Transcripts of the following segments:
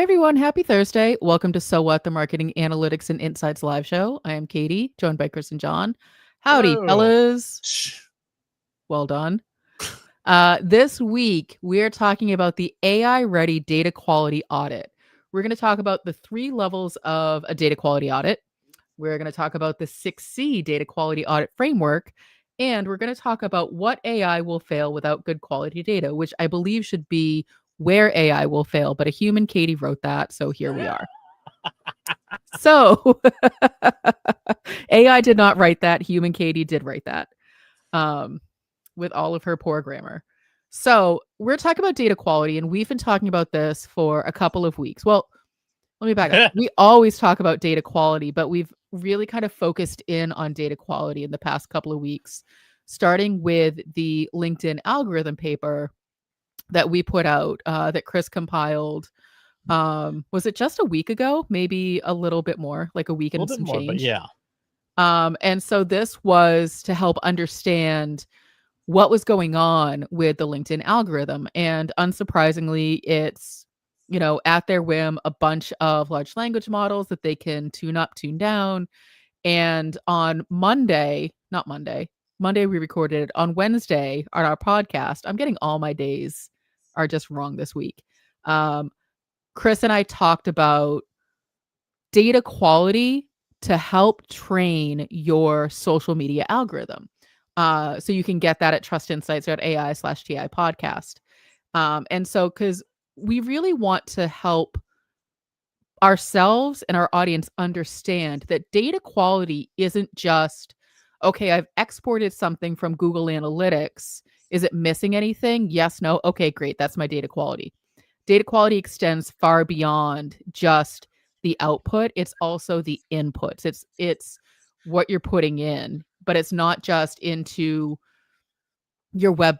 everyone, happy Thursday. Welcome to So What, the Marketing Analytics and Insights live show. I am Katie, joined by Chris and John. Howdy, Hello. fellas. Shh. Well done. This week, we're talking about the AI-ready data quality audit. We're going to talk about the 3 levels of a data quality audit. We're going to talk about the 6C data quality audit framework. And we're going to talk about what AI will fail without good quality data, which I believe should be where AI will fail. But a human Katie wrote that, so here we are. So AI did not write that. Human Katie did write that with all of her poor grammar. So we're talking about data quality, and we've been talking about this for a couple of weeks. Well, let me back up. We always talk about data quality, but we've really kind of focused in on data quality in the past couple of weeks, starting with the LinkedIn algorithm paper that we put out that Chris compiled. Was it just a week ago? Maybe a little bit more, like a week A and little bit some more, but change. yeah. And so this was to help understand what was going on with the LinkedIn algorithm. And unsurprisingly, it's, at their whim, a bunch of large language models that they can tune up, tune down. And on Monday we recorded it. On Wednesday on our podcast, I'm getting all my days are just wrong this week. Chris and I talked about data quality to help train your social media algorithm. So you can get that at trustinsights.ai/TI podcast. And so, because we really want to help ourselves and our audience understand that data quality isn't just, okay, I've exported something from Google Analytics. Is it missing anything? Yes, no. Okay, great. That's my data quality. Data quality extends far beyond just the output. It's also the inputs. It's what you're putting in, but it's not just into your web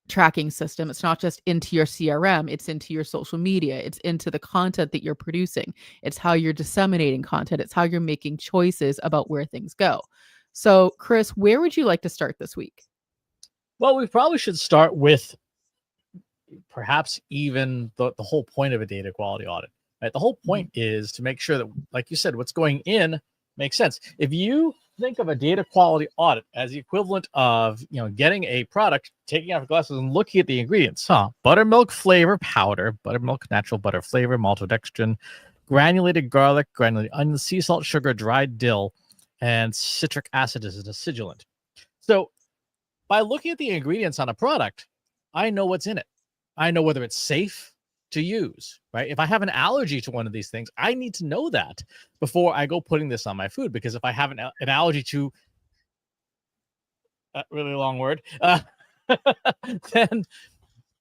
tracking system. It's not just into your CRM. It's into your social media. It's into the content that you're producing. It's how you're disseminating content. It's how you're making choices about where things go. So, Chris, where would you like to start this week? Well, we probably should start with perhaps even the whole point of a data quality audit. Right? The whole point is to make sure that, like you said, what's going in makes sense. If you think of a data quality audit as the equivalent of, getting a product, taking out glasses and looking at the ingredients, buttermilk flavor powder, buttermilk natural butter flavor, maltodextrin, granulated garlic, granulated onion, sea salt, sugar, dried dill, and citric acid as a decidulant. So by looking at the ingredients on a product, I know what's in it. I know whether it's safe to use, right? If I have an allergy to one of these things, I need to know that before I go putting this on my food, because if I have an allergy to really long word, then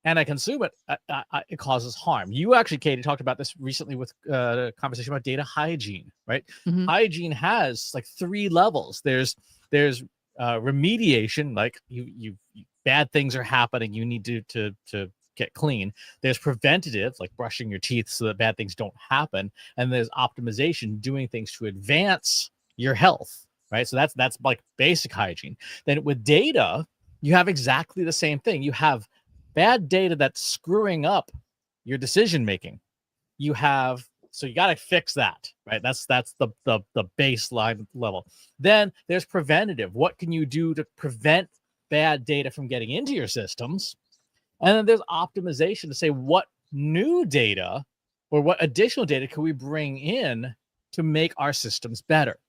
and I consume it, it causes harm. You actually, Katie, talked about this recently with a conversation about data hygiene, right? Mm-hmm. Hygiene has like 3 levels. There's remediation, like you bad things are happening, you need to get clean. There's preventative, like brushing your teeth so that bad things don't happen, and there's optimization, doing things to advance your health, right? So that's like basic hygiene. Then with data, you have exactly the same thing. You have bad data that's screwing up your decision making. So you got to fix that, right? That's the baseline level. Then there's preventative. What can you do to prevent bad data from getting into your systems? And then there's optimization to say what new data or what additional data can we bring in to make our systems better.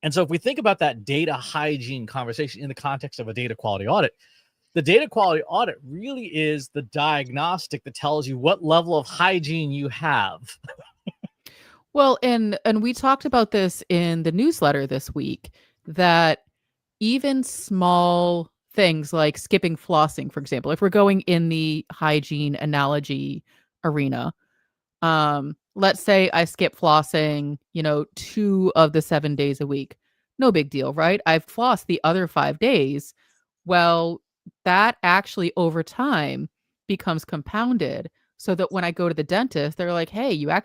And so if we think about that data hygiene conversation in the context of a data quality audit, the data quality audit really is the diagnostic that tells you what level of hygiene you have. Well, and we talked about this in the newsletter this week, that even small things like skipping flossing, for example, if we're going in the hygiene analogy arena, let's say I skip flossing, 2 of the 7 days a week. No big deal, right? I've flossed the other 5 days. Well, that actually over time becomes compounded, so that when I go to the dentist, they're like, "Hey, you have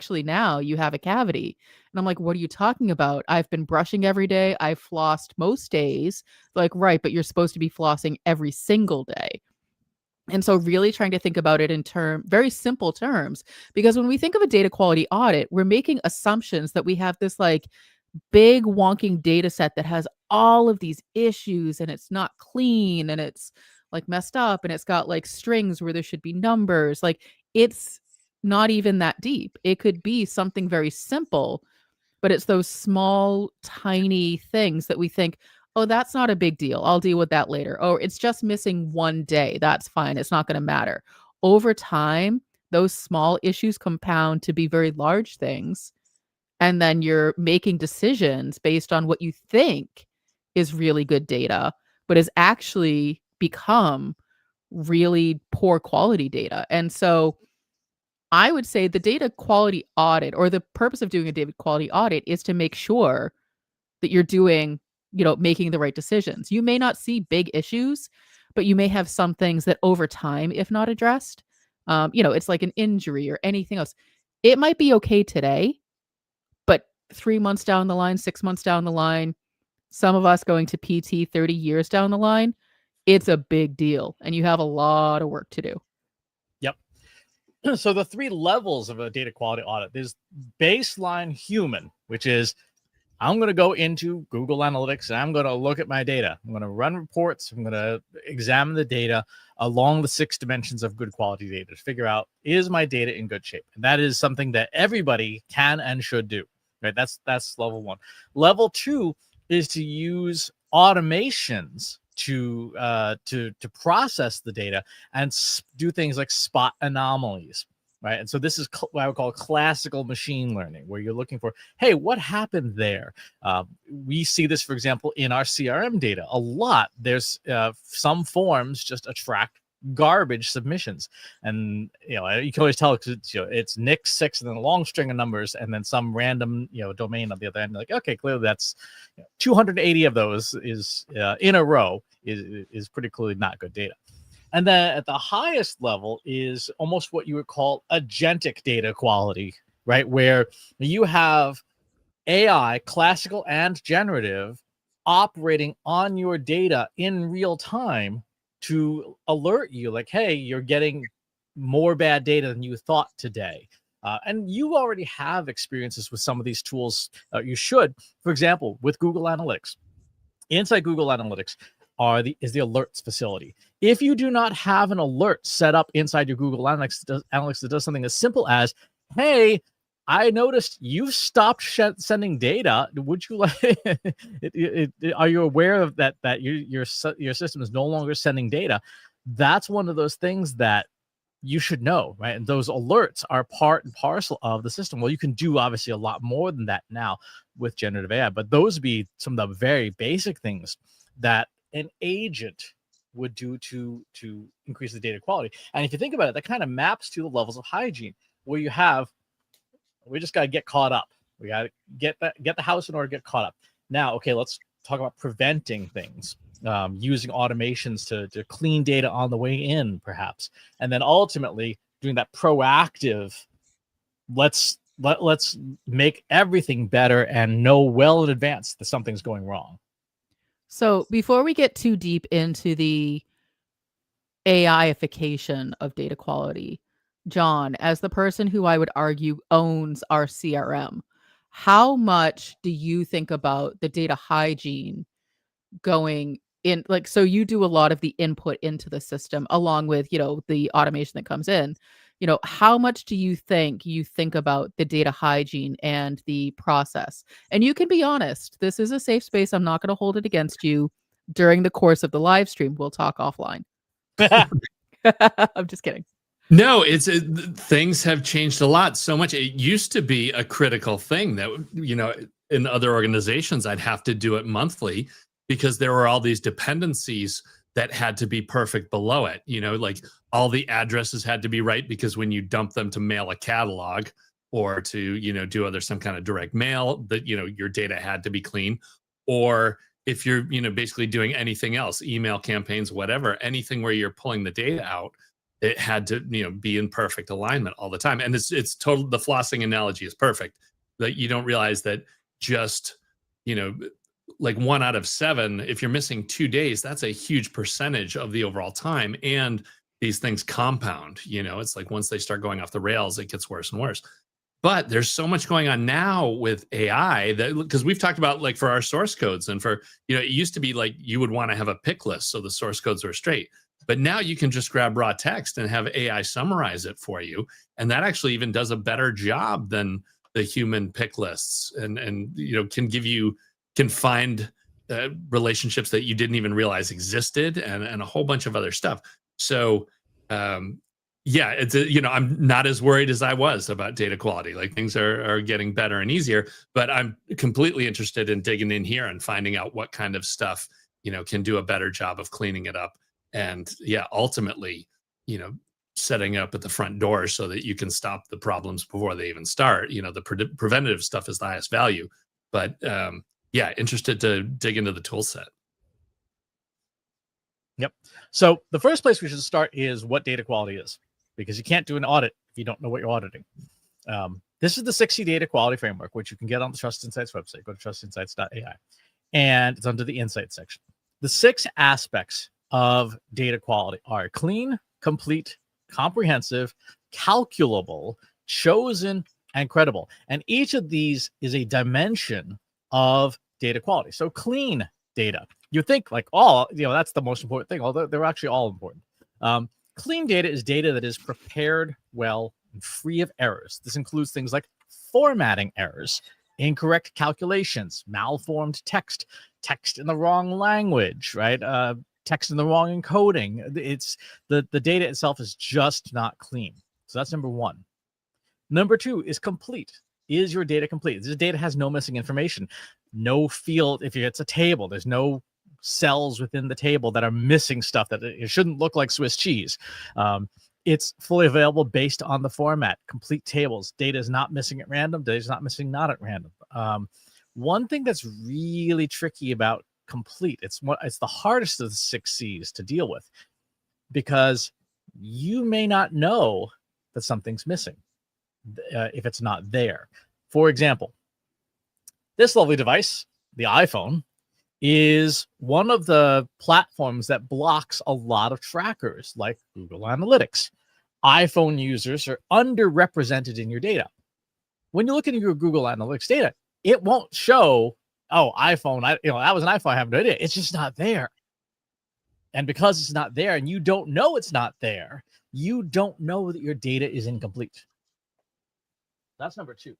a cavity." And I'm like, "What are you talking about? I've been brushing every day. I've flossed most days." They're like, "Right, but you're supposed to be flossing every single day." And so really trying to think about it in very simple terms, because when we think of a data quality audit, we're making assumptions that we have this like big wonking data set that has all of these issues and it's not clean and it's like messed up and it's got like strings where there should be numbers. Like it's not even that deep. It could be something very simple, but it's those small, tiny things that we think, oh, that's not a big deal. I'll deal with that later. Oh, it's just missing one day. That's fine. It's not going to matter. Over time, those small issues compound to be very large things. And then you're making decisions based on what you think is really good data, but has actually become really poor quality data. And so I would say the data quality audit, or the purpose of doing a data quality audit, is to make sure that you're doing, making the right decisions. You may not see big issues, but you may have some things that over time, if not addressed, it's like an injury or anything else. It might be okay today, but 3 months down the line, 6 months down the line, some of us going to PT 30 years down the line, it's a big deal and you have a lot of work to do. Yep. So the 3 levels of a data quality audit, there's baseline human, which is I'm going to go into Google Analytics and I'm going to look at my data. I'm going to run reports. I'm going to examine the data along the 6 dimensions of good quality data to figure out, is my data in good shape? And that is something that everybody can and should do, right? That's level 1. Level 2 is to use automations to process the data and do things like spot anomalies. Right. And so this is what I would call classical machine learning, where you're looking for, hey, what happened there? We see this, for example, in our CRM data a lot. There's some forms just attract garbage submissions. And, you can always tell it's Nick 6 and then a long string of numbers and then some random, domain on the other end. Like, okay, clearly that's 280 of those is in a row is pretty clearly not good data. And then at the highest level is almost what you would call agentic data quality, right? Where you have AI, classical and generative, operating on your data in real time to alert you like, hey, you're getting more bad data than you thought today. And you already have experiences with some of these tools. You should, for example, with Google Analytics. Inside Google Analytics is the alerts facility. If you do not have an alert set up inside your Google Analytics that does something as simple as, hey, I noticed you've stopped sending data. Would you like? Are you aware of that? That your system is no longer sending data. That's one of those things that you should know, right? And those alerts are part and parcel of the system. Well, you can do obviously a lot more than that now with generative AI, but those would be some of the very basic things that an agent would do to increase the data quality. And if you think about it, that kind of maps to the levels of hygiene, where you have, we just got to get caught up. We got to get the house in order to get caught up. Now, okay, let's talk about preventing things, using automations to clean data on the way in, perhaps. And then ultimately doing that proactive, let's make everything better and know well in advance that something's going wrong. So before we get too deep into the AIification of data quality, John, as the person who I would argue owns our CRM, how much do you think about the data hygiene going in? Like, so you do a lot of the input into the system along with, the automation that comes in. How much do you think about the data hygiene and the process? And you can be honest. This is a safe space. I'm not going to hold it against you during the course of the live stream. We'll talk offline. I'm just kidding. No, things have changed a lot. So much. It used to be a critical thing that, in other organizations, I'd have to do it monthly because there were all these dependencies that had to be perfect below it. Like all the addresses had to be right because when you dump them to mail a catalog or to, do some kind of direct mail, that, your data had to be clean. Or if you're, basically doing anything else, email campaigns, whatever, anything where you're pulling the data out, it had to, be in perfect alignment all the time. And it's total, the flossing analogy is perfect. That you don't realize that just, like 1 out of 7, if you're missing 2 days, that's a huge percentage of the overall time. And these things compound. It's like once they start going off the rails, it gets worse and worse. But there's so much going on now with AI that, because we've talked about, like, for our source codes and for, it used to be like you would want to have a pick list so the source codes were straight. But now you can just grab raw text and have AI summarize it for you. And that actually even does a better job than the human pick lists, and can find relationships that you didn't even realize existed, and a whole bunch of other stuff. So, yeah, it's I'm not as worried as I was about data quality. Like, things are getting better and easier, but I'm completely interested in digging in here and finding out what kind of stuff, can do a better job of cleaning it up. And yeah, ultimately, setting up at the front door so that you can stop the problems before they even start. The preventative stuff is the highest value, but yeah, interested to dig into the tool set. Yep. So the first place we should start is what data quality is, because you can't do an audit if you don't know what you're auditing. This is the 60 data quality framework, which you can get on the Trust Insights website. Go to trustinsights.ai, and it's under the Insights section. The 6 aspects of data quality are clean, complete, comprehensive, calculable, chosen, and credible. And each of these is a dimension of data quality. So clean data, you think like, that's the most important thing, although they're actually all important. Clean data is data that is prepared well and free of errors. This includes things like formatting errors, incorrect calculations, malformed text in the wrong language, right? Text in the wrong encoding. It's the data itself is just not clean. So that's number 1. Number 2 is complete. Is your data complete? This data has no missing information, no field. If it's a table, there's no cells within the table that are missing stuff that it shouldn't look like Swiss cheese. It's fully available based on the format. Complete tables. Data is not missing at random. Data is not missing not at random. One thing that's really tricky about complete, it's the hardest of the 6 C's to deal with, because you may not know that something's missing if it's not there. For example, this lovely device, the iPhone, is one of the platforms that blocks a lot of trackers like Google Analytics. iPhone users are underrepresented in your data. When you look into your Google Analytics data, it won't show, iPhone, that was an iPhone, I have no idea. It's just not there. And because it's not there and you don't know it's not there, you don't know that your data is incomplete. That's number 2.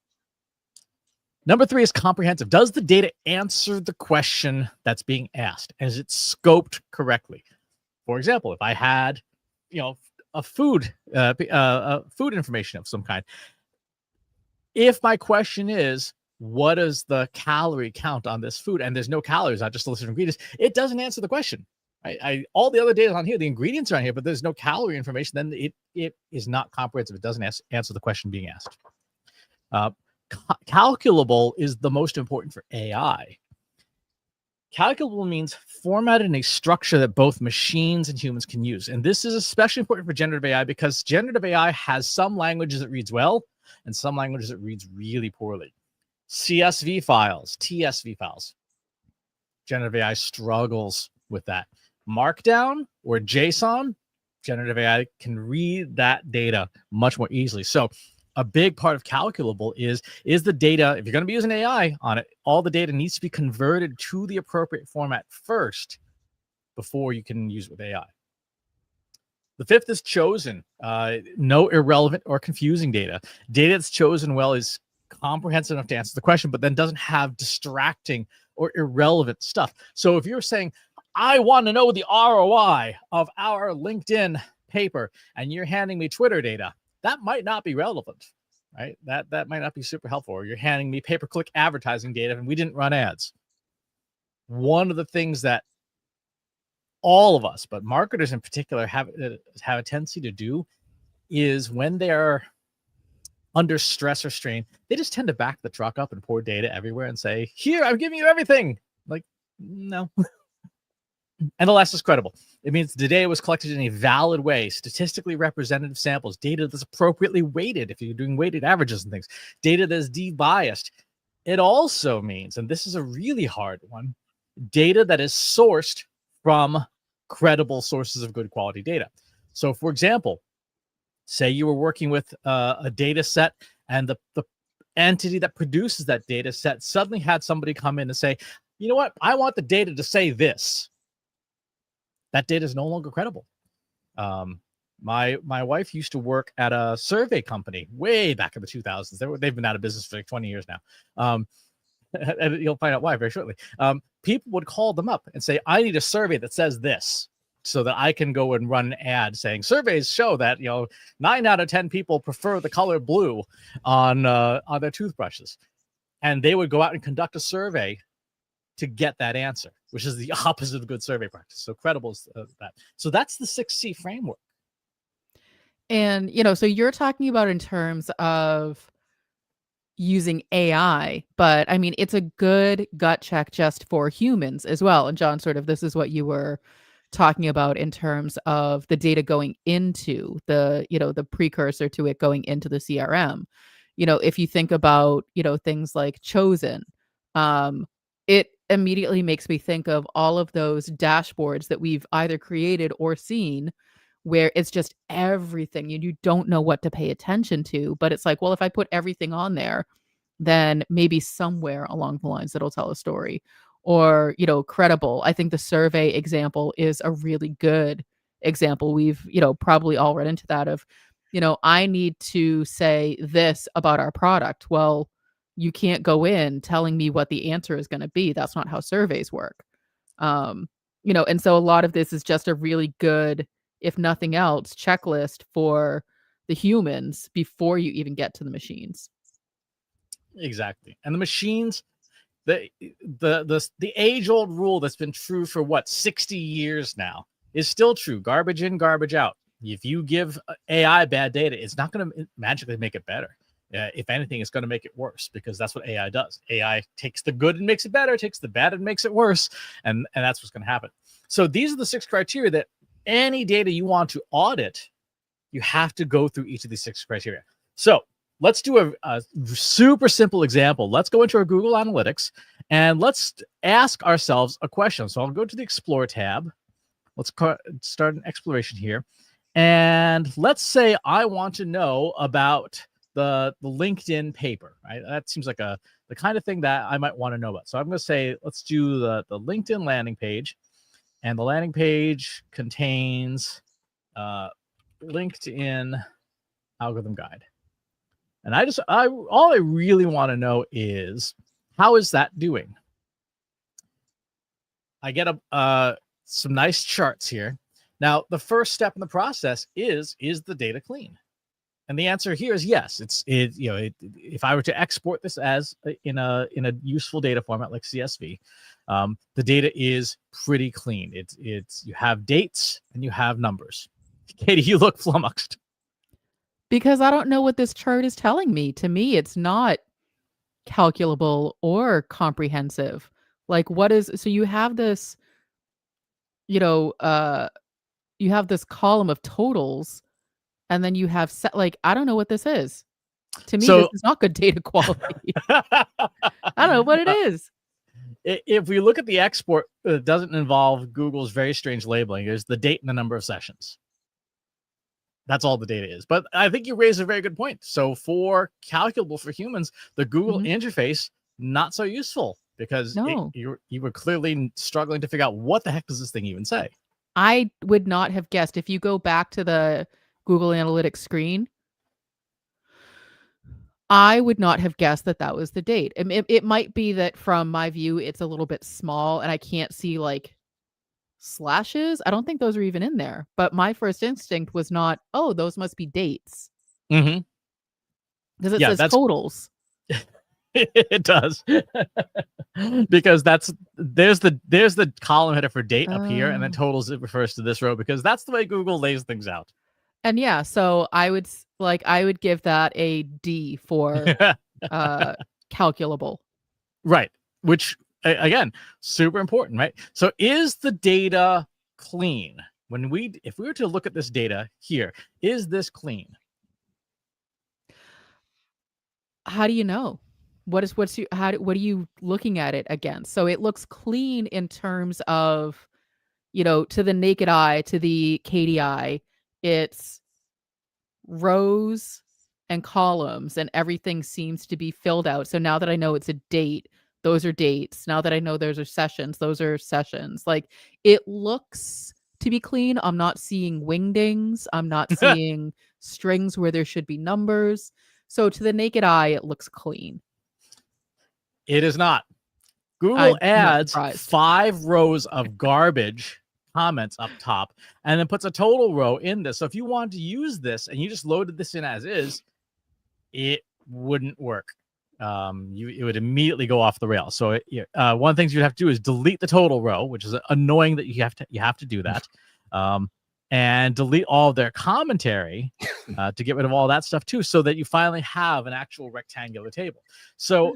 Number 3 is comprehensive. Does the data answer the question that's being asked? Is it scoped correctly? For example, if I had, a food information of some kind, if my question is, what is the calorie count on this food? And there's no calories, not just a list of ingredients. It doesn't answer the question. All the other data is on here. The ingredients are on here, but there's no calorie information. Then it is not comprehensive. It doesn't answer the question being asked. Calculable is the most important for AI. Calculable means formatted in a structure that both machines and humans can use. And this is especially important for generative AI because generative AI has some languages it reads well and some languages it reads really poorly. CSV files, TSV files. Generative AI struggles with that. Markdown or JSON, generative AI can read that data much more easily. So a big part of calculable is the data, if you're going to be using AI on it, all the data needs to be converted to the appropriate format first before you can use it with AI. The 5th is chosen. No irrelevant or confusing data. Data that's chosen well is comprehensive enough to answer the question, but then doesn't have distracting or irrelevant stuff. So if you're saying, I want to know the ROI of our LinkedIn paper, and you're handing me Twitter data, that might not be relevant, right? That might not be super helpful. Or you're handing me pay-per-click advertising data and we didn't run ads. One of the things that all of us, but marketers in particular, have a tendency to do is when they're under stress or strain, they just tend to back the truck up and pour data everywhere and say, here, I'm giving you everything. Like, no. And the last is credible. It means the data was collected in a valid way, statistically representative samples, data that's appropriately weighted if you're doing weighted averages and things, data that is de-biased. It also means, and this is a really hard one, data that is sourced from credible sources of good quality data. So, for example, say you were working with a data set, and the entity that produces that data set suddenly had somebody come in and say, you know what, I want the data to say this. That data is no longer credible. My wife used to work at a survey company way back in the 2000s. They've been out of business for like 20 years now. And you'll find out why very shortly. People would call them up and say, I need a survey that says this, so that I can go and run an ad saying surveys show that 9 out of 10 people prefer the color blue on their toothbrushes. And they would go out and conduct a survey to get that answer, which is the opposite of good survey practice. So credible is that. So that's the 6C framework. And, so you're talking about in terms of using AI, but I mean, it's a good gut check just for humans as well. And John, sort of, this is what you were talking about in terms of the data going into the precursor to it going into the CRM. If you think about, things like Chosen, it immediately makes me think of all of those dashboards that we've either created or seen where it's just everything and you don't know what to pay attention to. But it's like, well, if I put everything on there, then maybe somewhere along the lines it'll tell a story. Or, credible. I think the survey example is a really good example. We've, probably all run into that of, I need to say this about our product. Well, you can't go in telling me what the answer is going to be. That's not how surveys work. And so a lot of this is just a really good, if nothing else, checklist for the humans before you even get to the machines. Exactly. And the machines, the age-old rule that's been true for 60 years now is still true. Garbage in, garbage out. If you give AI bad data, it's not going to magically make it better. If anything, it's going to make it worse, because that's what AI does. AI takes the good and makes it better, takes the bad and makes it worse, and that's what's going to happen. So these are the 6 criteria that any data you want to audit, you have to go through each of these 6 criteria. So let's do a super simple example. Let's go into our Google Analytics and let's ask ourselves a question. So I'll go to the Explore tab. Let's start an exploration here. And let's say I want to know about the LinkedIn paper, right? That seems like the kind of thing that I might want to know about. So I'm going to say, let's do the LinkedIn landing page. And the landing page contains LinkedIn algorithm guide. And all I really want to know is, how is that doing? I get some nice charts here. Now, the first step in the process is the data clean? And the answer here is yes. If I were to export this as in a useful data format like CSV, the data is pretty clean. You have dates and you have numbers. Katie, you look flummoxed. Because I don't know what this chart is telling me. To me, it's not calculable or comprehensive. Like, so you have this, you have this column of totals, and then you have I don't know what this is. To me, this is not good data quality. I don't know what it is. If we look at the export, it doesn't involve Google's very strange labeling. There's the date and the number of sessions. That's all the data is. But I think you raise a very good point. So for calculable for humans, the Google interface, not so useful, because you were clearly struggling to figure out what the heck does this thing even say. I would not have guessed. If you go back to the Google Analytics screen, I would not have guessed that was the date. It might be that from my view, it's a little bit small and I can't see like slashes. I don't think those are even in there. But my first instinct was not, oh, those must be dates. Mm-hmm. Because it says totals. It does. Because there's the column header for date up here, and then totals, it refers to this row, because that's the way Google lays things out. And yeah, so I would give that a D for calculable. Right. Which, again, super important, right? So is the data clean? If we were to look at this data here, is this clean? How do you know? What are you looking at it against? So it looks clean in terms of, to the naked eye, to the KDI, It's rows and columns, and everything seems to be filled out. So now that I know it's a date, those are dates. Now that I know those are sessions, those are sessions. Like, it looks to be clean. I'm not seeing wingdings. I'm not seeing strings where there should be numbers. So to the naked eye, it looks clean. It is not. Google I'm not adds surprised. 5 rows of garbage comments up top and then puts a total row in this. So if you wanted to use this and you just loaded this in as is, it wouldn't work. It would immediately go off the rails. So one of the things you'd have to do is delete the total row, which is annoying that you have to do that, and delete all of their commentary to get rid of all that stuff too, so that you finally have an actual rectangular table. So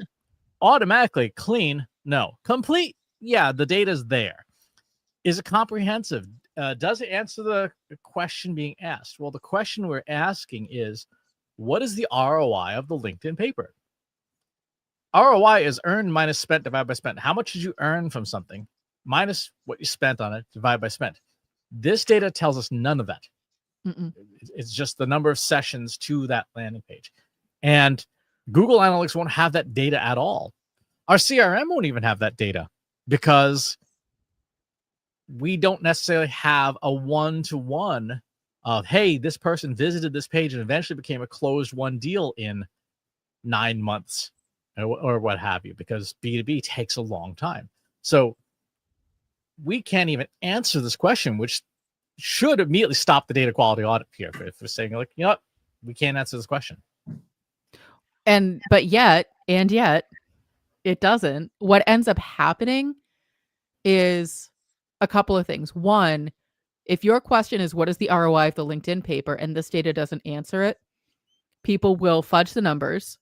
automatically clean, no. Complete, yeah, the data's there. Is it comprehensive? Does it answer the question being asked? Well, the question we're asking is, what is the ROI of the LinkedIn paper? ROI is earned minus spent divided by spent. How much did you earn from something minus what you spent on it divided by spent? This data tells us none of that. It's just the number of sessions to that landing page. And Google Analytics won't have that data at all. Our CRM won't even have that data because we don't necessarily have a one-to-one of, hey, this person visited this page and eventually became a closed won deal in 9 months or what have you, because B2B takes a long time. So we can't even answer this question, which should immediately stop the data quality audit here if we're saying, like, you know what, we can't answer this question. But yet it doesn't. What ends up happening is a couple of things. One, if your question is what is the ROI of the LinkedIn paper and this data doesn't answer it, people will fudge the numbers.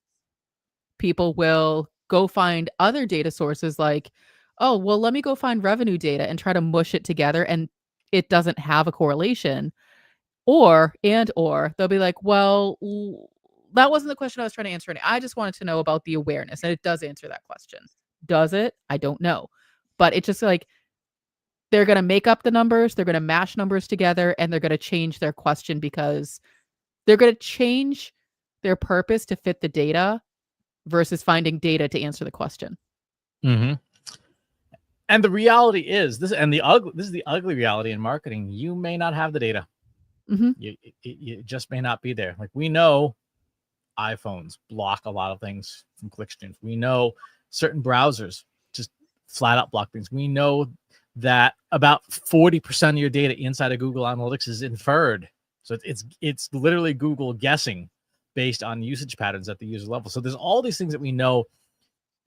People will go find other data sources like, oh, well, let me go find revenue data and try to mush it together, and it doesn't have a correlation. Or they'll be like, well, that wasn't the question I was trying to answer. I just wanted to know about the awareness. And it does answer that question. Does it? I don't know. But it's just like, they're going to make up the numbers. They're going to mash numbers together, and they're going to change their question because they're going to change their purpose to fit the data versus finding data to answer the question. Mm-hmm. And the reality is this is the ugly reality in marketing. You may not have the data. Mm-hmm. It just may not be there. Like, we know iPhones block a lot of things from click streams. We know certain browsers just flat out block things. We know that about 40% of your data inside of Google Analytics is inferred. So it's literally Google guessing based on usage patterns at the user level. So there's all these things that we know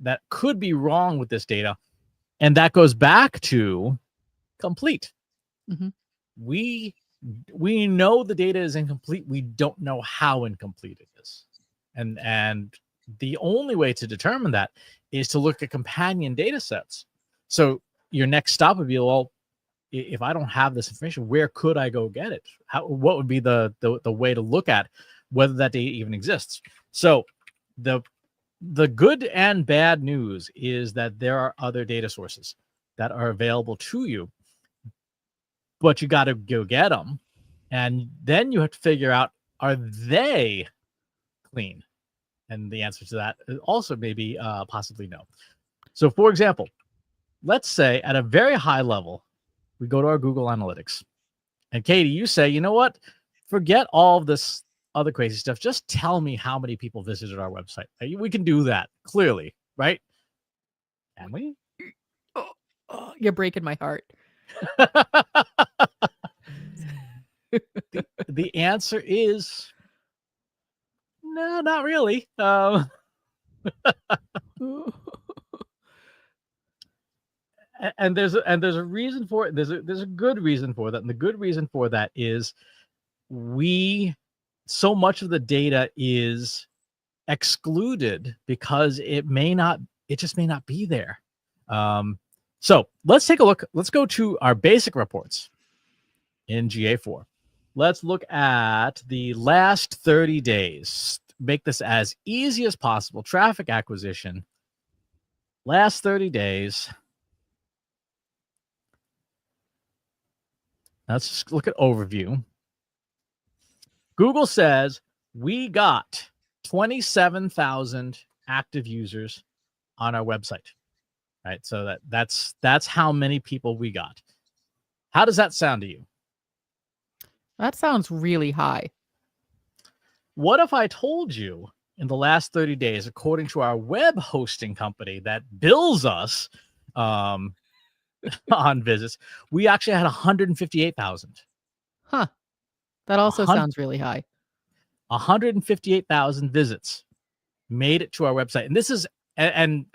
that could be wrong with this data. And that goes back to complete. Mm-hmm. We know the data is incomplete. We don't know how incomplete it is. And the only way to determine that is to look at companion data sets. So your next stop would be, well, if I don't have this information, where could I go get it? What would be the way to look at whether that data even exists? So the good and bad news is that there are other data sources that are available to you, but you got to go get them. And then you have to figure out, are they clean? And the answer to that also may be possibly no. So, for example, let's say at a very high level, we go to our Google Analytics. And Katie, you say, you know what? Forget all of this other crazy stuff. Just tell me how many people visited our website. We can do that, clearly, right? Can we? Oh, you're breaking my heart. The answer is no, not really. And there's a reason for it. There's a good reason for that, and the good reason for that is so much of the data is excluded because it just may not be there. So let's take a look. Let's go to our basic reports in GA4. Let's look at the last 30 days. Make this as easy as possible. Traffic acquisition. Last 30 days. Let's just look at overview. Google says we got 27,000 active users on our website. Right? So that's how many people we got. How does that sound to you? That sounds really high. What if I told you in the last 30 days, according to our web hosting company that bills us on visits, we actually had 158,000. Huh. That also sounds really high. 158,000 visits made it to our website. And this is and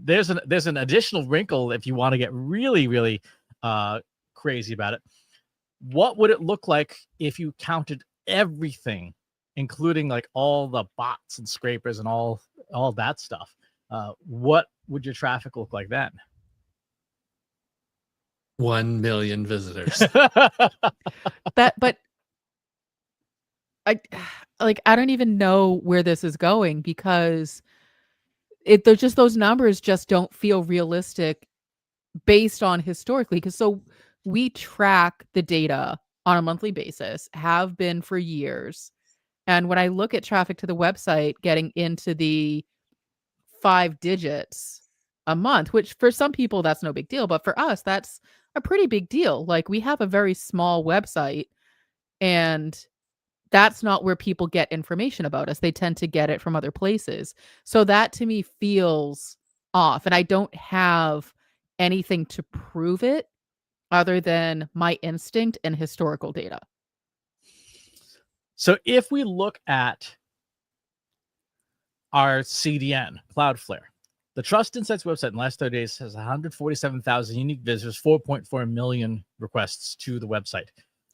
there's an additional wrinkle if you want to get really, really crazy about it. What would it look like if you counted everything, including like all the bots and scrapers and all that stuff? What would your traffic look like then? 1 million visitors. But I don't even know where this is going, because there's just, those numbers just don't feel realistic based on historically. Because so we track the data on a monthly basis, have been for years. And when I look at traffic to the website getting into the 5 digits a month, which for some people that's no big deal, but for us that's a pretty big deal. Like, we have a very small website, and that's not where people get information about us. They tend to get it from other places. So that to me feels off, and I don't have anything to prove it other than my instinct and historical data. So if we look at our CDN, Cloudflare, the Trust Insights website in the last 30 days has 147,000 unique visitors, 4.4 million requests to the website,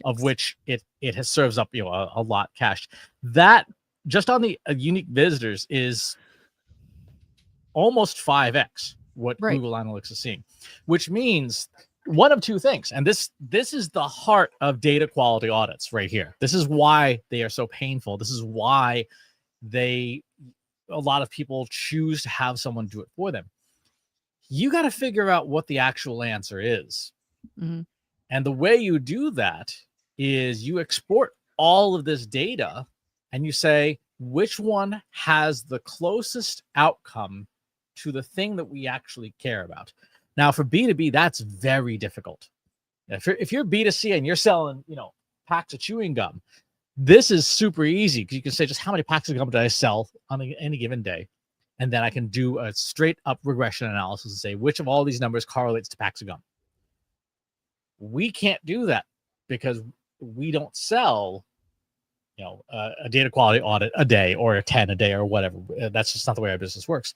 of which it serves up a lot cached. That just on the unique visitors is almost 5x what Google Analytics is seeing, which means one of two things. And this is the heart of data quality audits right here. This is why they are so painful. This is why a lot of people choose to have someone do it for them. You got to figure out what the actual answer is. Mm-hmm. And the way you do that is you export all of this data and you say, which one has the closest outcome to the thing that we actually care about? Now, for B2B, that's very difficult. If you're B2C and you're selling, packs of chewing gum, this is super easy, because you can say just how many packs of gum did I sell on any given day, and then I can do a straight up regression analysis and say which of all these numbers correlates to packs of gum. We can't do that because we don't sell, a data quality audit a day or a 10 a day or whatever. That's just not the way our business works.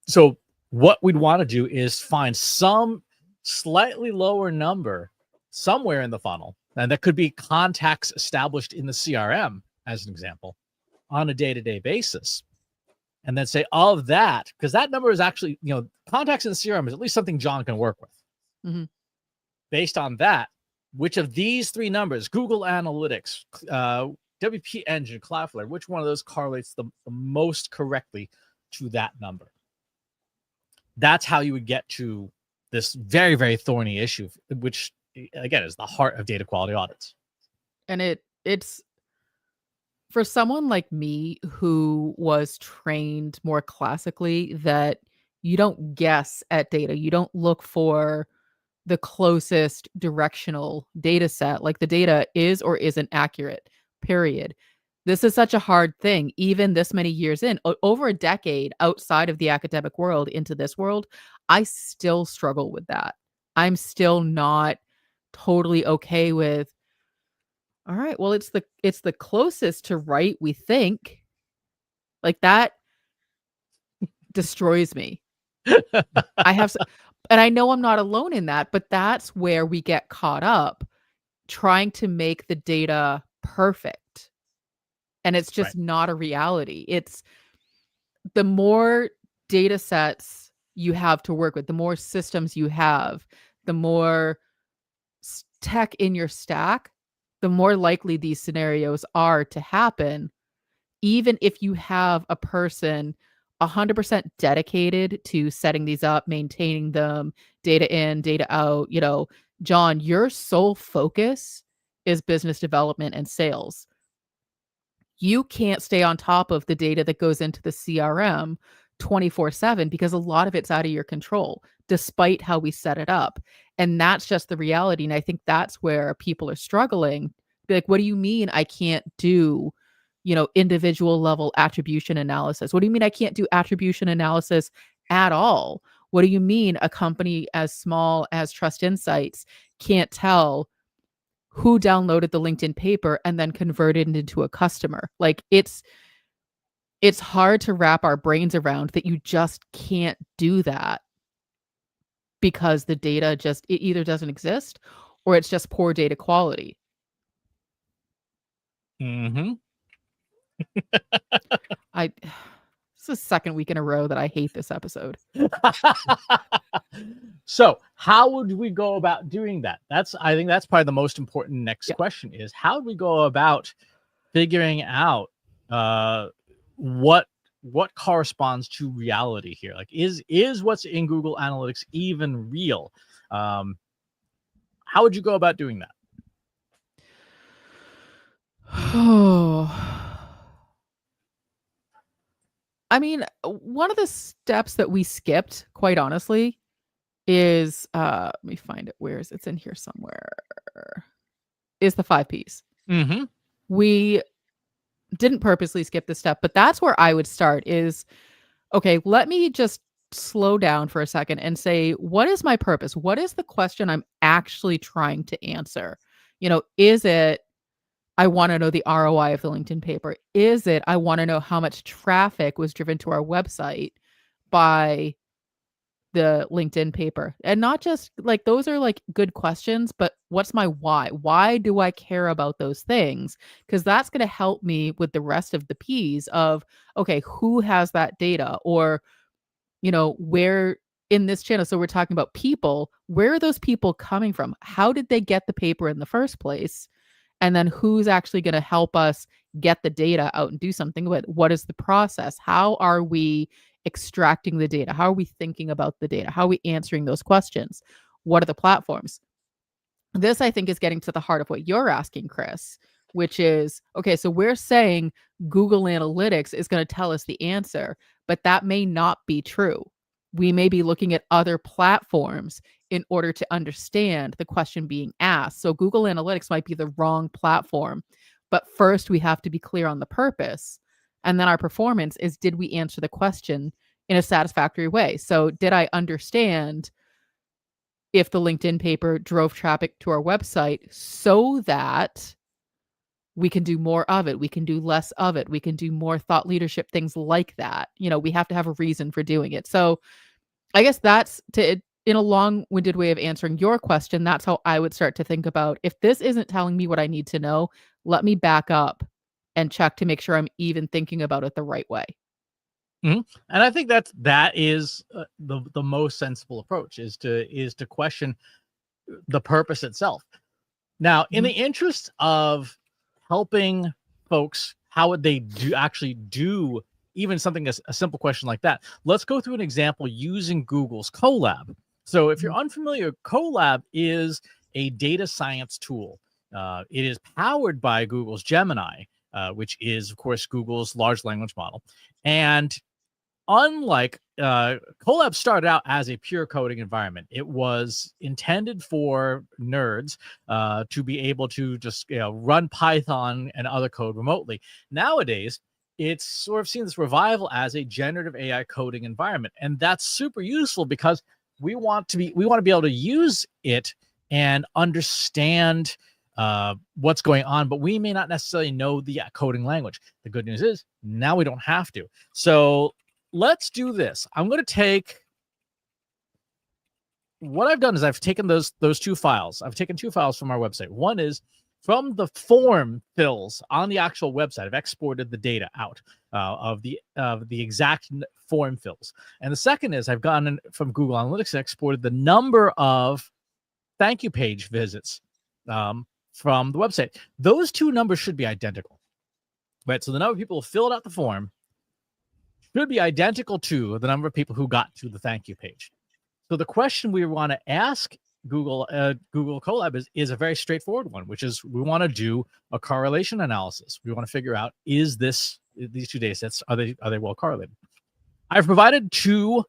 So what we'd want to do is find some slightly lower number somewhere in the funnel, and that could be contacts established in the CRM, as an example, on a day-to-day basis. And then say, of that, because that number is actually, contacts in the CRM is at least something John can work with. Mm-hmm. Based on that, which of these three numbers, Google Analytics, WP Engine, Cloudflare, which one of those correlates the most correctly to that number? That's how you would get to this very, very thorny issue, which, again, is the heart of data quality audits. And it's for someone like me who was trained more classically, that you don't guess at data. You don't look for the closest directional data set. Like, the data is or isn't accurate, period. This is such a hard thing, even this many years in, over a decade outside of the academic world into this world. I still struggle with that. I'm still not totally okay with, all right, well, it's the closest to right, we think. Like, that destroys me. And I know I'm not alone in that, but that's where we get caught up, trying to make the data perfect. And it's just not a reality. It's the more data sets you have to work with, the more systems you have, the more tech in your stack, the more likely these scenarios are to happen. Even if you have a person 100% dedicated to setting these up, maintaining them, data in, data out, John, your sole focus is business development and sales. you can't stay on top of the data that goes into the CRM 24/7 because a lot of it's out of your control, despite how we set it up. And that's just the reality. And I think that's where people are struggling. Be like, what do you mean I can't do, individual level attribution analysis? What do you mean I can't do attribution analysis at all? What do you mean a company as small as Trust Insights can't tell who downloaded the LinkedIn paper and then converted it into a customer? Like it's hard to wrap our brains around that you just can't do that because the data it either doesn't exist or it's just poor data quality. Mm-hmm. It's the second week in a row that I hate this episode. So how would we go about doing that? I think that's probably the most important next question is how do we go about figuring out what corresponds to reality here? Like is what's in Google Analytics even real? How would you go about doing that? Oh, I mean, one of the steps that we skipped, quite honestly, is let me find it. Where is it's in here somewhere? Is the 5 Ps. Mm-hmm. We didn't purposely skip this step, but that's where I would start is, okay, let me just slow down for a second and say, what is my purpose? What is the question I'm actually trying to answer? Is it I want to know the ROI of the LinkedIn paper? Is it I want to know how much traffic was driven to our website by the LinkedIn paper? And not just like those are like good questions, but what's my why? Why do I care about those things? Because that's going to help me with the rest of the P's of, okay, who has that data? Or, where in this channel, so we're talking about people, where are those people coming from? How did they get the paper in the first place? And then who's actually going to help us get the data out and do something with? What is the process? How are we extracting the data? How are we thinking about the data? How are we answering those questions? What are the platforms? This, I think, is getting to the heart of what you're asking, Chris, which is, okay, so we're saying Google Analytics is going to tell us the answer, but that may not be true. We may be looking at other platforms in order to understand the question being asked. So Google Analytics might be the wrong platform, but first we have to be clear on the purpose. And then our performance is, did we answer the question in a satisfactory way? So did I understand if the LinkedIn paper drove traffic to our website so that we can do more of it, we can do less of it, we can do more thought leadership, things like that. We have to have a reason for doing it. So I guess that's in a long-winded way of answering your question, that's how I would start to think about, if this isn't telling me what I need to know, let me back up and check to make sure I'm even thinking about it the right way. Mm-hmm. And I think that is the most sensible approach is to question the purpose itself. Now, in the interest of helping folks, how would they actually do even something as a simple question like that? Let's go through an example using Google's Colab. So if you're unfamiliar, Colab is a data science tool. It is powered by Google's Gemini, which is, of course, Google's large language model. And unlike Colab started out as a pure coding environment. It was intended for nerds to be able to just run Python and other code remotely. Nowadays, it's sort of seen this revival as a generative AI coding environment, and that's super useful because we want to be able to use it and understand what's going on, but we may not necessarily know the coding language. The good news is now we don't have to. So let's do this. I'm going to take what I've done is I've taken those two files. I've taken two files from our website. One is from the form fills on the actual website. I've exported the data out of the exact form fills. And the second is I've gotten from Google Analytics and exported the number of thank you page visits from the website. Those two numbers should be identical, right? So the number of people who filled out the form should be identical to the number of people who got to the thank you page. So the question we want to ask Google Colab is a very straightforward one, which is we want to do a correlation analysis. We want to figure out, is these two data sets, are they well correlated? I've provided two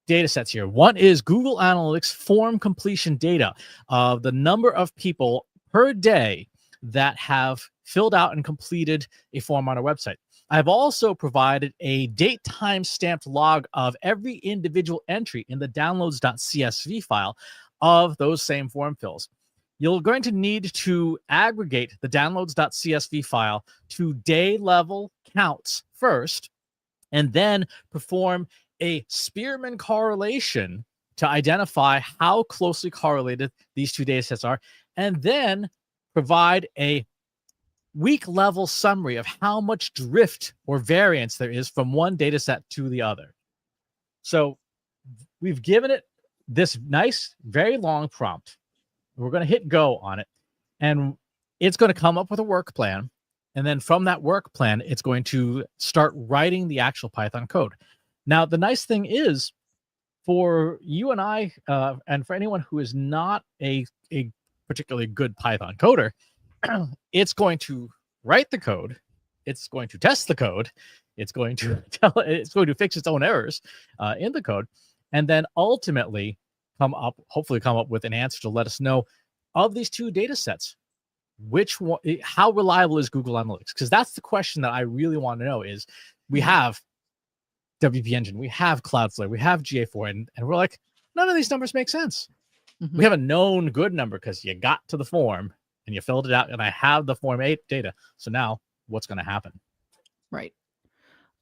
data sets here. One is Google Analytics form completion data of the number of people per day that have filled out and completed a form on our website. I've also provided a date time stamped log of every individual entry in the downloads.csv file of those same form fills. You're going to need to aggregate the downloads.csv file to day level counts first, and then perform a Spearman correlation to identify how closely correlated these two data sets are, and then provide a week level summary of how much drift or variance there is from one data set to the other. So we've given it this nice, very long prompt. We're going to hit go on it, and it's going to come up with a work plan. And then from that work plan, it's going to start writing the actual Python code. Now, the nice thing is, for you and I, and for anyone who is not a particularly good Python coder, it's going to write the code, it's going to test the code, it's going to fix its own errors in the code, and then ultimately hopefully come up with an answer to let us know, of these two data sets, which one, how reliable is Google Analytics? Because that's the question that I really want to know. Is we have WP Engine, we have Cloudflare, we have GA4, and we're like, none of these numbers make sense. Mm-hmm. We have a known good number because you got to the form and you filled it out, and I have the Form 8 data. So now what's going to happen? Right.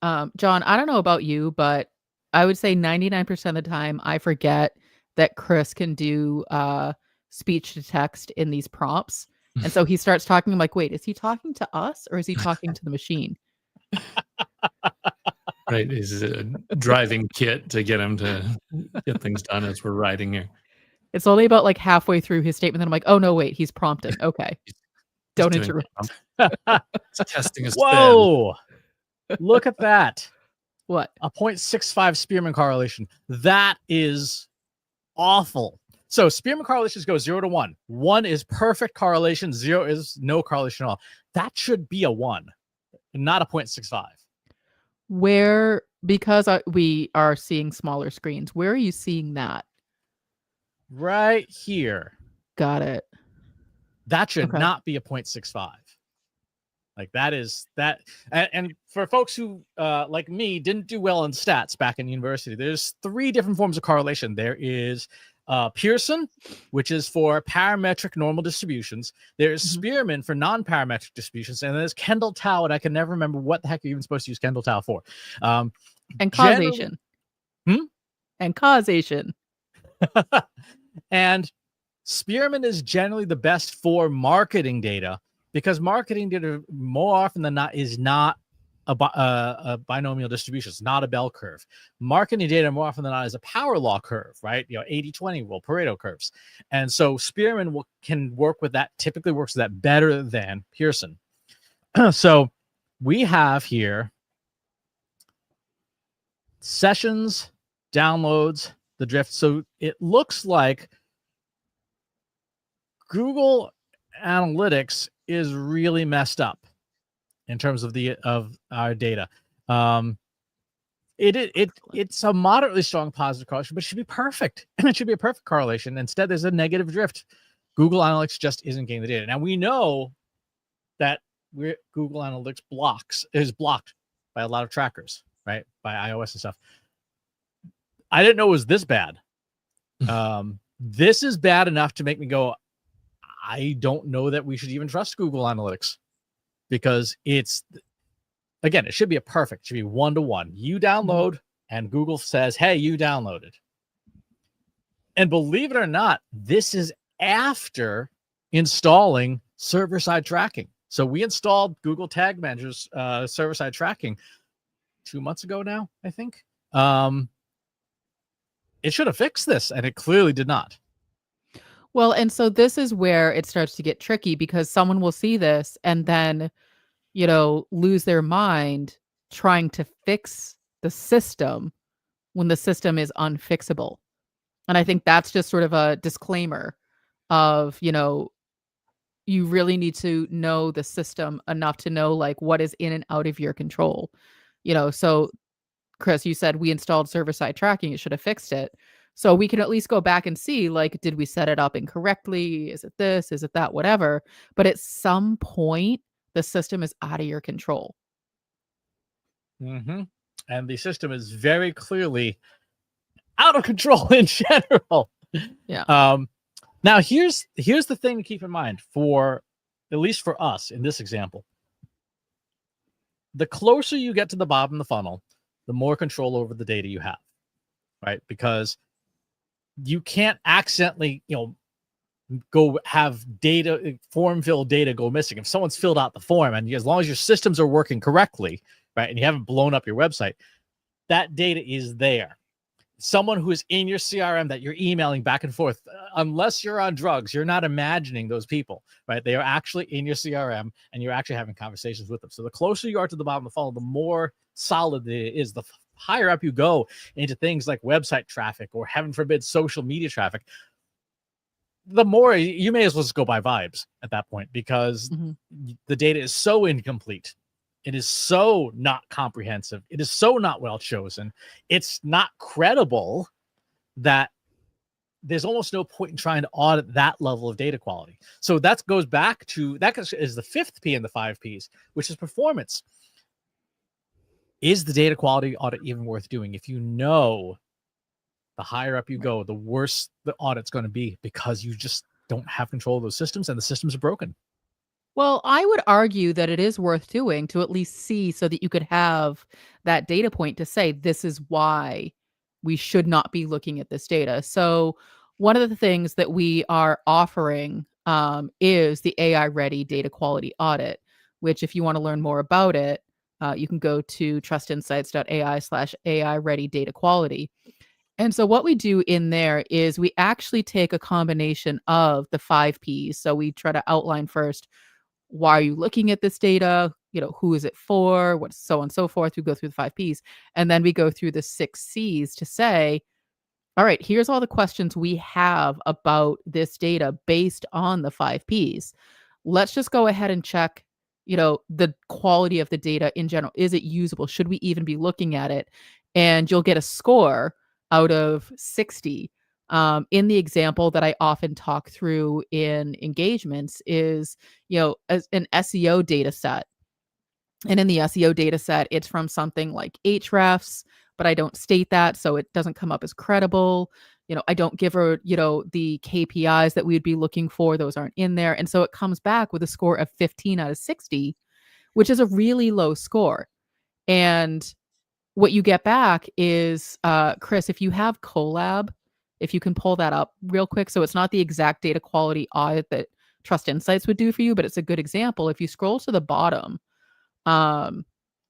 John, I don't know about you, but I would say 99% of the time I forget that Chris can do speech to text in these prompts. And so he starts talking. I'm like, wait, is he talking to us or is he talking to the machine? Right. He's a driving kit to get him to get things done as we're riding here. It's only about like halfway through his statement that I'm like, oh, no, wait, he's prompting. Okay. Don't interrupt. He's testing his Whoa. Look at that. What? A 0.65 Spearman correlation. That is awful. So Spearman correlations go 0 to 1. 1 is perfect correlation. 0 is no correlation at all. That should be a 1, not a 0.65. Where, because we are seeing smaller screens, where are you seeing that? Right here. Got it. That should not be a 0.65. Like that is that. And for folks who, like me, didn't do well in stats back in university, there's 3 different forms of correlation. There is Pearson, which is for parametric normal distributions. There's Spearman for non-parametric distributions. And there's Kendall-Tau, and I can never remember what the heck you're even supposed to use Kendall-Tau for. And causation. And causation. And Spearman is generally the best for marketing data, because marketing data more often than not is not a binomial distribution. It's not a bell curve. Marketing data more often than not is a power law curve, right? 80-20 rule, Pareto curves. And so Spearman can work with that, typically works with that better than Pearson. So we have here sessions, downloads, the drift. So it looks like Google Analytics is really messed up in terms of our data. It's a moderately strong positive correlation, but it should be perfect. It should be a perfect correlation. Instead, there's a negative drift. Google Analytics just isn't getting the data. Now we know that Google Analytics is blocked by a lot of trackers, right? By iOS and stuff. I didn't know it was this bad. This is bad enough to make me go, I don't know that we should even trust Google Analytics, because it should be it should be 1-to-1. You download and Google says, hey, you downloaded. And believe it or not, this is after installing server-side tracking. So we installed Google Tag Manager's server-side tracking 2 months ago now, I think. It should have fixed this, and it clearly did not. Well, and so this is where it starts to get tricky, because someone will see this and then, lose their mind trying to fix the system when the system is unfixable. And I think that's just sort of a disclaimer of, you really need to know the system enough to know like what is in and out of your control. So Chris, you said we installed server-side tracking, it should have fixed it. So we can at least go back and see, like, did we set it up incorrectly? Is it this? Is it that? Whatever. But at some point, the system is out of your control. Mm-hmm. And the system is very clearly out of control in general. Yeah. Now here's the thing to keep in mind, for at least for us in this example. The closer you get to the bottom of the funnel, the more control over the data you have, right? Because you can't accidentally, go have data, form-filled data go missing. If someone's filled out the form, and as long as your systems are working correctly, right, and you haven't blown up your website, that data is there. Someone who is in your CRM that you're emailing back and forth, unless you're on drugs, you're not imagining those people, right? They are actually in your CRM and you're actually having conversations with them. So the closer you are to the bottom of the funnel, the more solid it is. The higher up you go into things like website traffic or, heaven forbid, social media traffic, the more you may as well just go by vibes at that point, because the data is so incomplete. It is so not comprehensive. It is so not well chosen. It's not credible that there's almost no point in trying to audit that level of data quality. So that goes back to, that is the 5th P in the 5 Ps, which is performance. Is the data quality audit even worth doing? If you know the higher up you go, the worse the audit's going to be, because you just don't have control of those systems and the systems are broken. Well, I would argue that it is worth doing to at least see, so that you could have that data point to say, this is why we should not be looking at this data. So one of the things that we are offering is the AI ready data quality audit, which, if you want to learn more about it, you can go to trustinsights.ai/AI ready data quality. And so what we do in there is we actually take a combination of the 5 Ps. So we try to outline first, why are you looking at this data? Who is it for? What's so on and so forth. We go through the 5 Ps. And then we go through the 6 Cs to say, all right, here's all the questions we have about this data based on the 5 Ps. Let's just go ahead and check, the quality of the data in general. Is it usable? Should we even be looking at it? And you'll get a score out of 60. In the example that I often talk through in engagements is, as an SEO data set. And in the SEO data set, it's from something like Ahrefs, but I don't state that, so it doesn't come up as credible. I don't give her, the KPIs that we'd be looking for. Those aren't in there. And so it comes back with a score of 15 out of 60, which is a really low score. And what you get back is, Chris, if you have Colab, if you can pull that up real quick. So it's not the exact data quality audit that Trust Insights would do for you, but it's a good example. If you scroll to the bottom,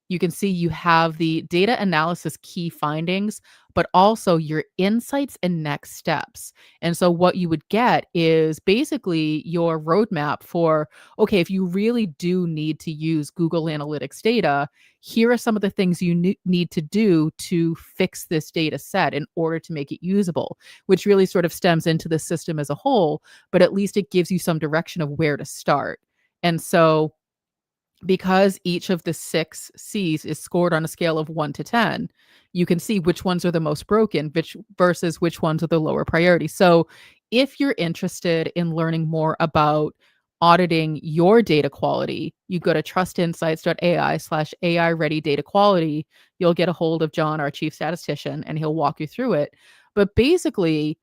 you can see you have the data analysis key findings, but also your insights and next steps. And so what you would get is basically your roadmap for, okay, if you really do need to use Google Analytics data, here are some of the things you need to do to fix this data set in order to make it usable, which really sort of stems into the system as a whole, but at least it gives you some direction of where to start. And so, because each of the 6 Cs is scored on a scale of 1 to 10, you can see which ones are the most broken, versus which ones are the lower priority. So if you're interested in learning more about auditing your data quality, you go to trustinsights.ai/AI ready data quality. You'll get a hold of John, our chief statistician, and he'll walk you through it. But basically,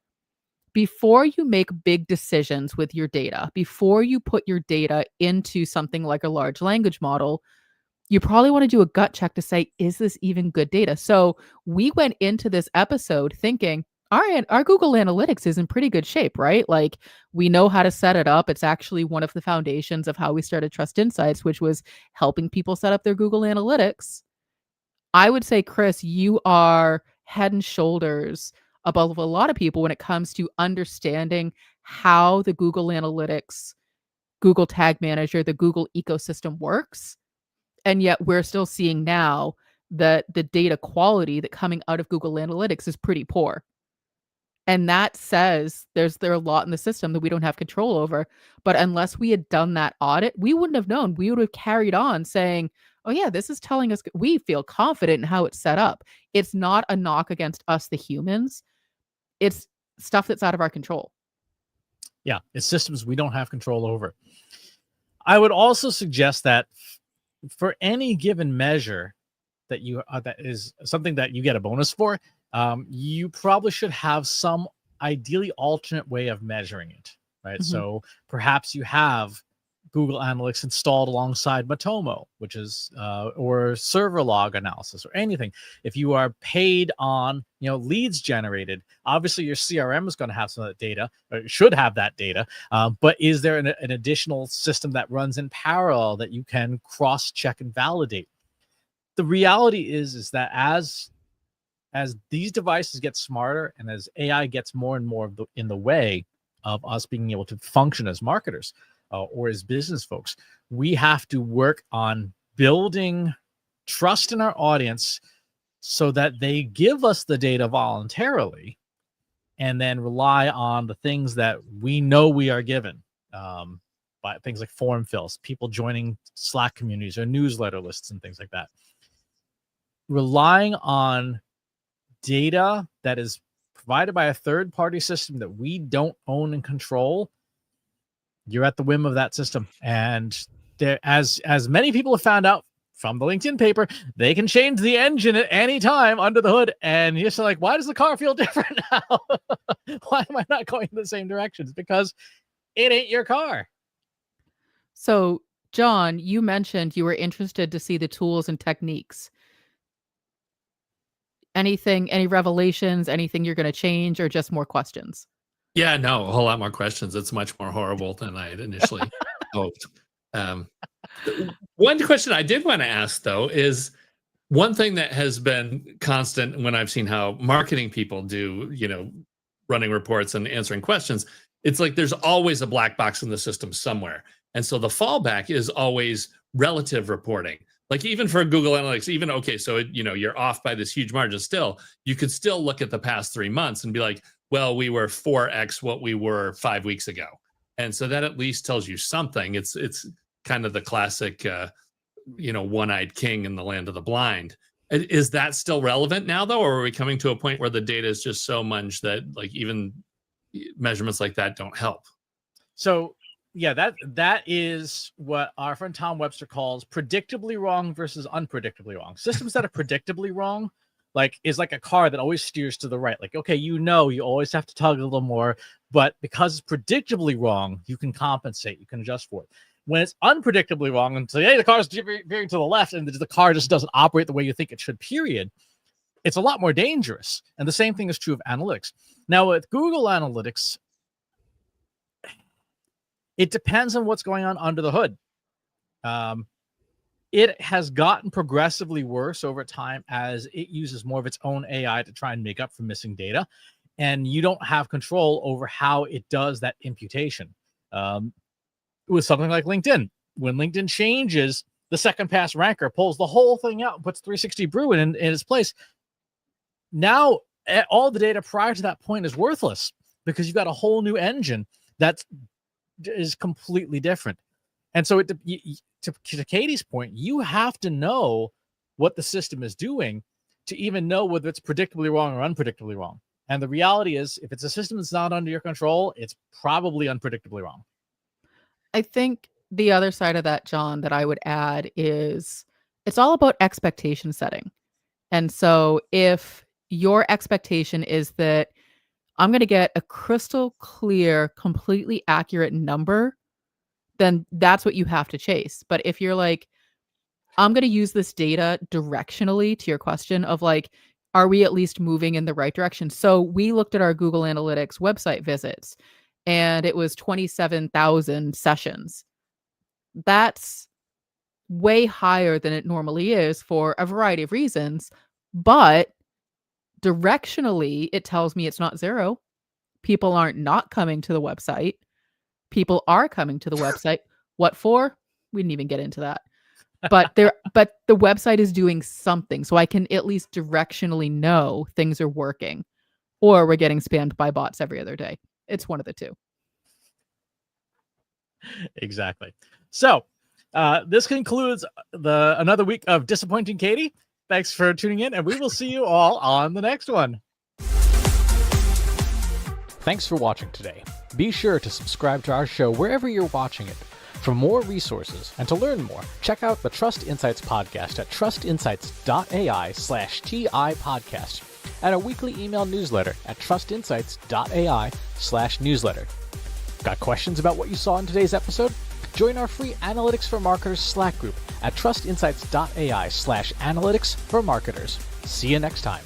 before you make big decisions with your data, before you put your data into something like a large language model, you probably want to do a gut check to say, is this even good data? So we went into this episode thinking, all right, our Google Analytics is in pretty good shape, right? Like, we know how to set it up. It's actually one of the foundations of how we started Trust Insights, which was helping people set up their Google Analytics. I would say, Chris, you are head and shoulders above a lot of people when it comes to understanding how the Google Analytics, Google Tag Manager, the Google ecosystem works. And yet we're still seeing now that the data quality that coming out of Google Analytics is pretty poor. And that says there are a lot in the system that we don't have control over. But unless we had done that audit, we wouldn't have known. We would have carried on saying, oh, yeah, this is telling us we feel confident in how it's set up. It's not a knock against us, the humans. It's stuff that's out of our control. Yeah, it's systems we don't have control over. I would also suggest that for any given measure that you that is something that you get a bonus for, you probably should have some ideally alternate way of measuring it, right? Mhm. So perhaps you have Google Analytics installed alongside Matomo, which is or server log analysis or anything. If you are paid on leads generated, obviously your CRM is going to have some of that data, or it should have that data. But is there an additional system that runs in parallel that you can cross-check and validate? The reality is that as these devices get smarter and as AI gets more and more in the way of us being able to function as marketers or as business folks, we have to work on building trust in our audience so that they give us the data voluntarily and then rely on the things that we know we are given by things like form fills, people joining Slack communities or newsletter lists and things like that. Relying on data that is provided by a third-party system that we don't own and control, you're at the whim of that system. And there, as many people have found out from the LinkedIn paper, they can change the engine at any time under the hood. And you're just like, why does the car feel different now? Why am I not going in the same directions? Because it ain't your car. So, John, you mentioned you were interested to see the tools and techniques. Anything, any revelations, anything you're going to change, or just more questions? Yeah, no, a whole lot more questions. It's much more horrible than I had initially hoped. One question I did want to ask, though, is one thing that has been constant when I've seen how marketing people do, running reports and answering questions. It's like there's always a black box in the system somewhere. And so the fallback is always relative reporting. Like even for Google Analytics, okay, so you're off by this huge margin still, you could still look at the past 3 months and be like, well, we were 4x what we were 5 weeks ago. And so that at least tells you something. It's kind of the classic, one-eyed king in the land of the blind. Is that still relevant now, though? Or are we coming to a point where the data is just so much that like even measurements like that don't help? So yeah, that is what our friend Tom Webster calls predictably wrong versus unpredictably wrong. Systems that are predictably wrong, is like a car that always steers to the right. Like, okay, you always have to tug a little more, but because it's predictably wrong, you can compensate, you can adjust for it. When it's unpredictably wrong, and so hey, the car's veering to the left, and the car just doesn't operate the way you think it should, period, it's a lot more dangerous. And the same thing is true of analytics. Now, with Google Analytics, it depends on what's going on under the hood. It has gotten progressively worse over time as it uses more of its own AI to try and make up for missing data. And you don't have control over how it does that imputation. With something like LinkedIn, when LinkedIn changes, the second pass ranker pulls the whole thing out and puts 360 Brew in its place. Now, all the data prior to that point is worthless because you've got a whole new engine that is completely different. And so to Katie's point, you have to know what the system is doing to even know whether it's predictably wrong or unpredictably wrong. And the reality is, if it's a system that's not under your control, it's probably unpredictably wrong. I think the other side of that, John, that I would add is it's all about expectation setting. And so if your expectation is that I'm going to get a crystal clear, completely accurate number, then that's what you have to chase. But if you're like, I'm going to use this data directionally, to your question of like, are we at least moving in the right direction? So we looked at our Google Analytics website visits and it was 27,000 sessions. That's way higher than it normally is for a variety of reasons. But directionally, it tells me it's not zero. People aren't not coming to the website. People are coming to the website. What for? We didn't even get into that. But the website is doing something. So I can at least directionally know things are working. or we're getting spammed by bots every other day. It's one of the two. Exactly. So this concludes another week of Disappointing Katie. Thanks for tuning in, and we will see you all on the next one. Thanks for watching today. Be sure to subscribe to our show wherever you're watching it. For more resources and to learn more, check out the Trust Insights podcast at trustinsights.ai/TI podcast and a weekly email newsletter at trustinsights.ai/newsletter. Got questions about what you saw in today's episode? Join our free Analytics for Marketers Slack group at trustinsights.ai/analytics for marketers. See you next time.